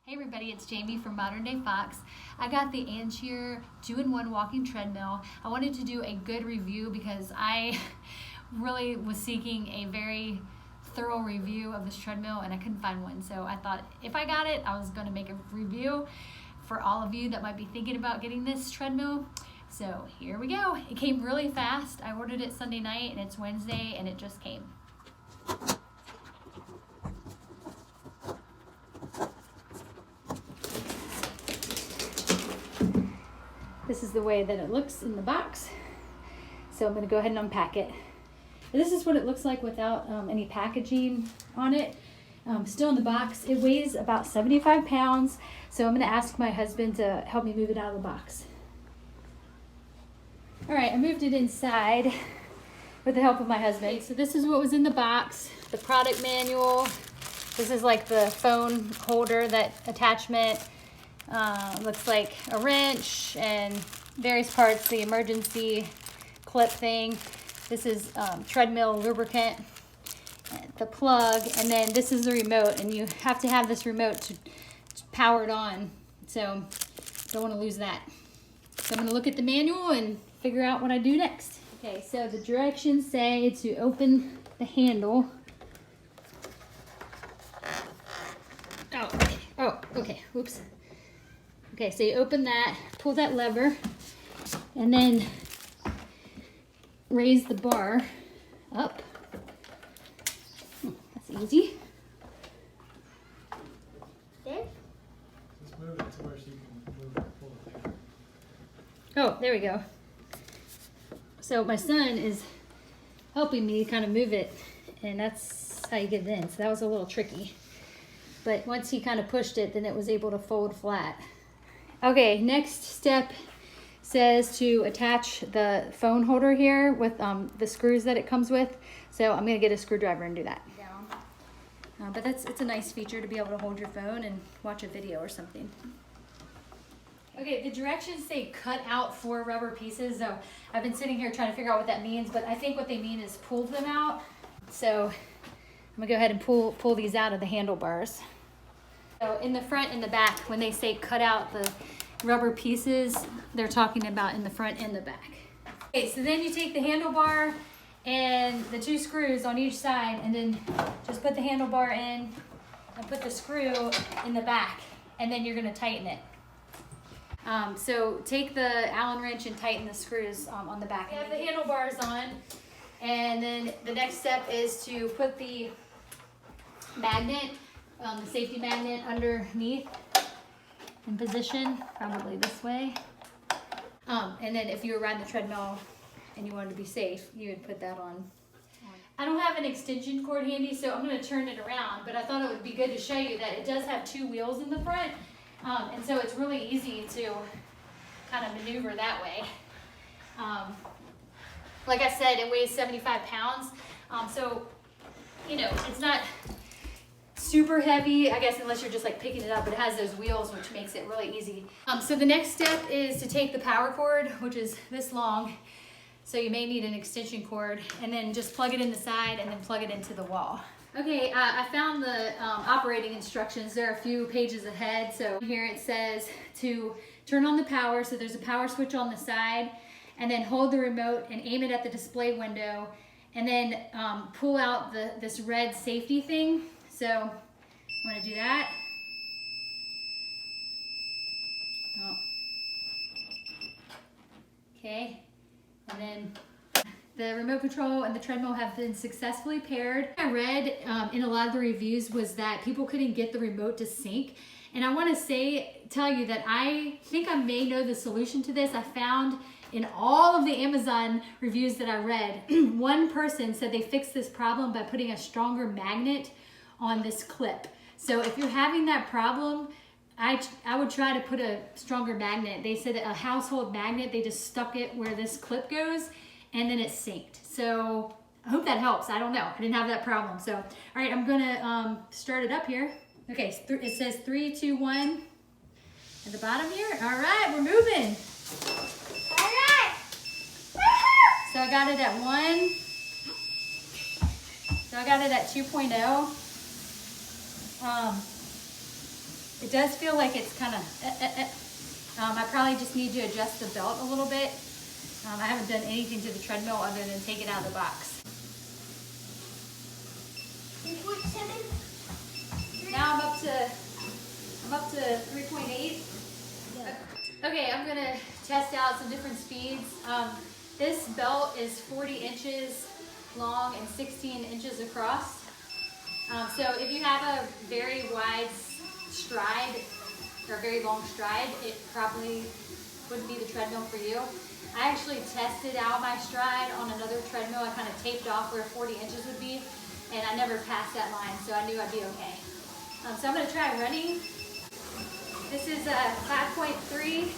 Hey everybody, it's Jamie from Modern Day Fox. I got the Ancheer 2-in-1 walking treadmill. I wanted to do a good review because I really was seeking a very thorough review of this treadmill and I couldn't find one. So I thought if I got it, I was going to make a review for all of you that might be thinking about getting this treadmill. So here we go. It came really fast. I ordered it Sunday night and it's Wednesday and it just came. This is the way that it looks in the box. So I'm going to go ahead and unpack it. This is what it looks like without any packaging on it. Still in the box. It weighs about 75 pounds. So I'm going to ask my husband to help me move it out of the box. All right, I moved it inside with the help of my husband. So this is what was in the box. The product manual. This is like the phone holder, that attachment. Looks like a wrench and various parts, the emergency clip thing. This is treadmill lubricant, the plug, and then this is the remote, and you have to have this remote to power it on, so don't want to lose that. So I'm going to look at the manual and figure out what I do next. Okay, so the directions say to open the handle. Okay, oops. Okay, so you open that, pull that lever, and then raise the bar up. That's easy. This? Just move it to where so you can move it and pull it there. Oh, there we go. So my son is helping me kind of move it, and that's how you get it in. So that was a little tricky. But once he kind of pushed it, then it was able to fold flat. Okay, next step says to attach the phone holder here with the screws that it comes with. So I'm gonna get a screwdriver and do that. But it's a nice feature to be able to hold your phone and watch a video or something. Okay, the directions say cut out 4 rubber pieces. So I've been sitting here trying to figure out what that means, but I think what they mean is pull them out. So I'm gonna go ahead and pull these out of the handlebars. So in the front and the back, when they say cut out the rubber pieces, they're talking about in the front and the back. Okay, so then you take the handlebar and the 2 screws on each side, and then just put the handlebar in and put the screw in the back, and then you're gonna tighten it. So take the Allen wrench and tighten the screws on the back. You have the handlebars on, and then the next step is to put the magnet, the safety magnet, underneath in position, probably this way. And then if you were riding the treadmill and you wanted to be safe, you would put that on. I don't have an extension cord handy, so I'm going to turn it around, but I thought it would be good to show you that it does have 2 wheels in the front, and so it's really easy to kind of maneuver that way. Like I said, it weighs 75 pounds, so you know, it's not super heavy, I guess, unless you're just like picking it up, but it has those wheels, which makes it really easy. So the next step is to take the power cord, which is this long, so you may need an extension cord, and then just plug it in the side and then plug it into the wall. Okay, I found the operating instructions. There are a few pages ahead. So here it says to turn on the power, so there's a power switch on the side, and then hold the remote and aim it at the display window, and then pull out this red safety thing. So I'm going to do that. Oh. Okay, and then the remote control and the treadmill have been successfully paired. I read in a lot of the reviews was that people couldn't get the remote to sync. And I want to tell you that I think I may know the solution to this. I found in all of the Amazon reviews that I read, one person said they fixed this problem by putting a stronger magnet on this clip. So if you're having that problem, I would try to put a stronger magnet. They said a household magnet, they just stuck it where this clip goes, and then it synced. So I hope that helps. I don't know. I didn't have that problem. So, all right, I'm gonna start it up here. Okay, it says 3, 2, 1 at the bottom here. All right, we're moving. All right. So I got it at 1. So I got it at 2.0. It does feel like it's kind of, I probably just need to adjust the belt a little bit. I haven't done anything to the treadmill other than take it out of the box. 3.7. Now I'm up to 3.8. Yeah. Okay, I'm gonna test out some different speeds. This belt is 40 inches long and 16 inches across. So if you have a very wide stride or very long stride, it probably wouldn't be the treadmill for you. I actually tested out my stride on another treadmill. I kind of taped off where 40 inches would be, and I never passed that line, so I knew I'd be okay. So I'm gonna try running. This is a 5.3.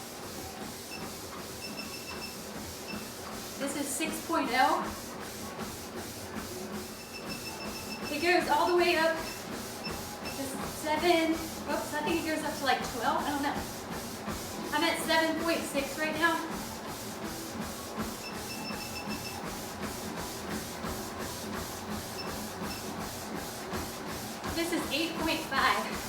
This is 6.0. It goes all the way up to 7. Oops, I think it goes up to like 12. I don't know. I'm at 7.6 right now. This is 8.5.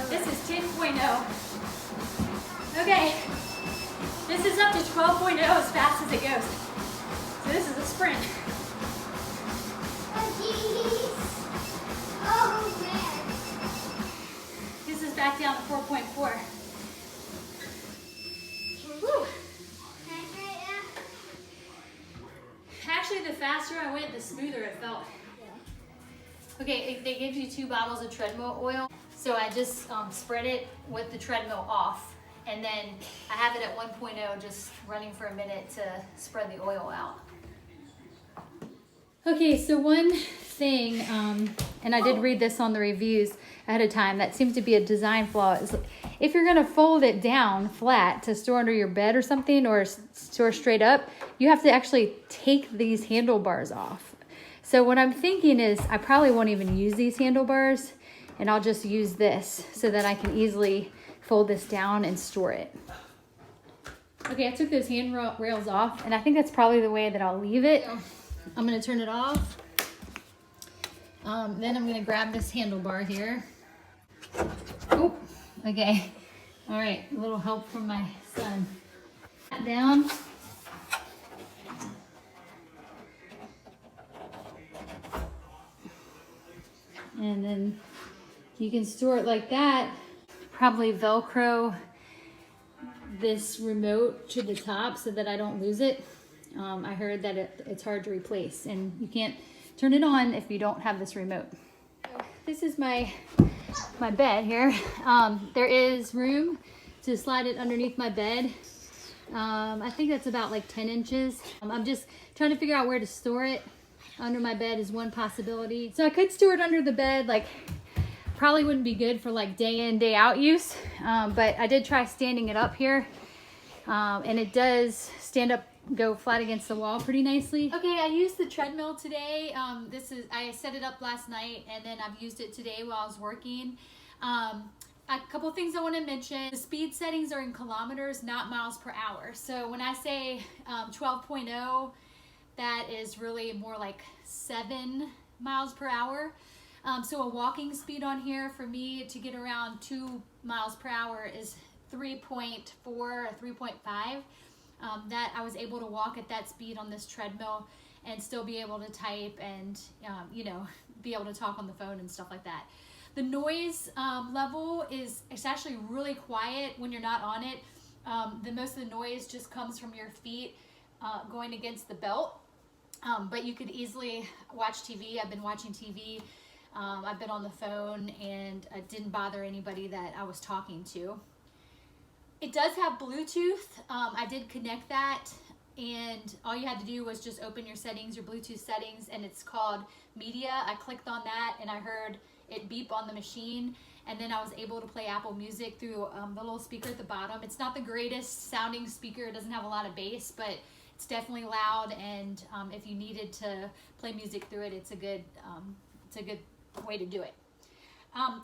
This is 10.0. Okay. This is up to 12.0 as fast as it goes. So this is a sprint. Oh, jeez. Oh, man. This is back down to 4.4. Woo. Actually, the faster I went, the smoother it felt. Okay, they give you 2 bottles of treadmill oil. So I just spread it with the treadmill off. And then I have it at 1.0 just running for a minute to spread the oil out. Okay, so one thing, and I did read this on the reviews ahead of time, that seems to be a design flaw, is if you're gonna fold it down flat to store under your bed or something, or store straight up, you have to actually take these handlebars off. So what I'm thinking is I probably won't even use these handlebars, and I'll just use this so that I can easily fold this down and store it. Okay, I took those handrails off, and I think that's probably the way that I'll leave it. I'm gonna turn it off. Then I'm gonna grab this handlebar here. Oh, okay. All right, a little help from my son. Down. And then you can store it like that. Probably Velcro this remote to the top so that I don't lose it. I heard that it's hard to replace, and you can't turn it on if you don't have this remote. This is my bed here. There is room to slide it underneath my bed. I think that's about like 10 inches. I'm just trying to figure out where to store it. Under my bed is one possibility. So I could store it under the bed, like probably wouldn't be good for like day in, day out use. But I did try standing it up here. And it does stand up, go flat against the wall pretty nicely. Okay, I used the treadmill today. I set it up last night, and then I've used it today while I was working. A couple things I want to mention. The speed settings are in kilometers, not miles per hour. So when I say 12.0, that is really more like 7 miles per hour. So a walking speed on here for me to get around 2 miles per hour is 3.4 or 3.5. That I was able to walk at that speed on this treadmill and still be able to type and be able to talk on the phone and stuff like that. The noise level it's actually really quiet when you're not on it. Most of the noise just comes from your feet going against the belt. But you could easily watch TV. I've been watching TV. I've been on the phone, and I didn't bother anybody that I was talking to. It does have Bluetooth. I did connect that, and all you had to do was just open your settings, your Bluetooth settings, and it's called Media. I clicked on that, and I heard it beep on the machine, and then I was able to play Apple Music through the little speaker at the bottom. It's not the greatest sounding speaker. It doesn't have a lot of bass, but it's definitely loud, and if you needed to play music through it, it's a good way to do it.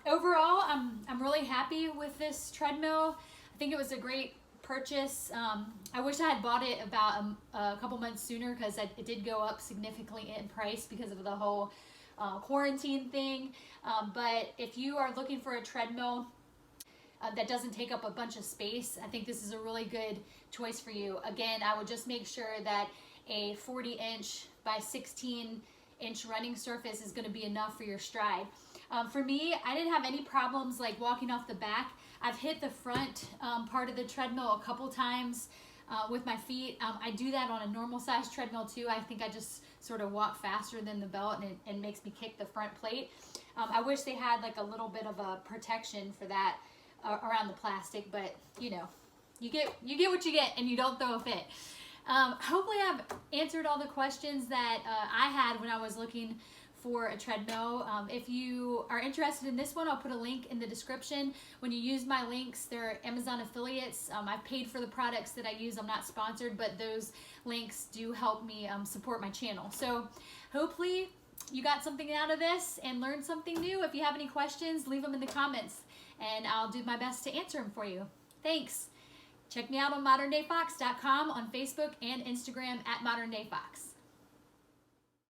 Overall, I'm really happy with this treadmill. I think it was a great purchase. I wish I had bought it about a couple months sooner, because it did go up significantly in price because of the whole quarantine thing. But if you are looking for a treadmill that doesn't take up a bunch of space, I think this is a really good choice for you. Again, I would just make sure that a 40-inch by 16-inch running surface is going to be enough for your stride. For me, I didn't have any problems like walking off the back. I've hit the front part of the treadmill a couple times with my feet. I do that on a normal size treadmill too. I think I just sort of walk faster than the belt, and it makes me kick the front plate. I wish they had like a little bit of a protection for that around the plastic, but you know, you get what you get, and you don't throw a fit. Hopefully I've answered all the questions that I had when I was looking for a treadmill. If you are interested in this one, I'll put a link in the description. When you use my links, they're Amazon affiliates. I've paid for the products that I use. I'm not sponsored, but those links do help me support my channel. So hopefully you got something out of this and learned something new. If you have any questions, leave them in the comments, and I'll do my best to answer them for you. Thanks. Check me out on moderndayfox.com, on Facebook and Instagram at moderndayfox.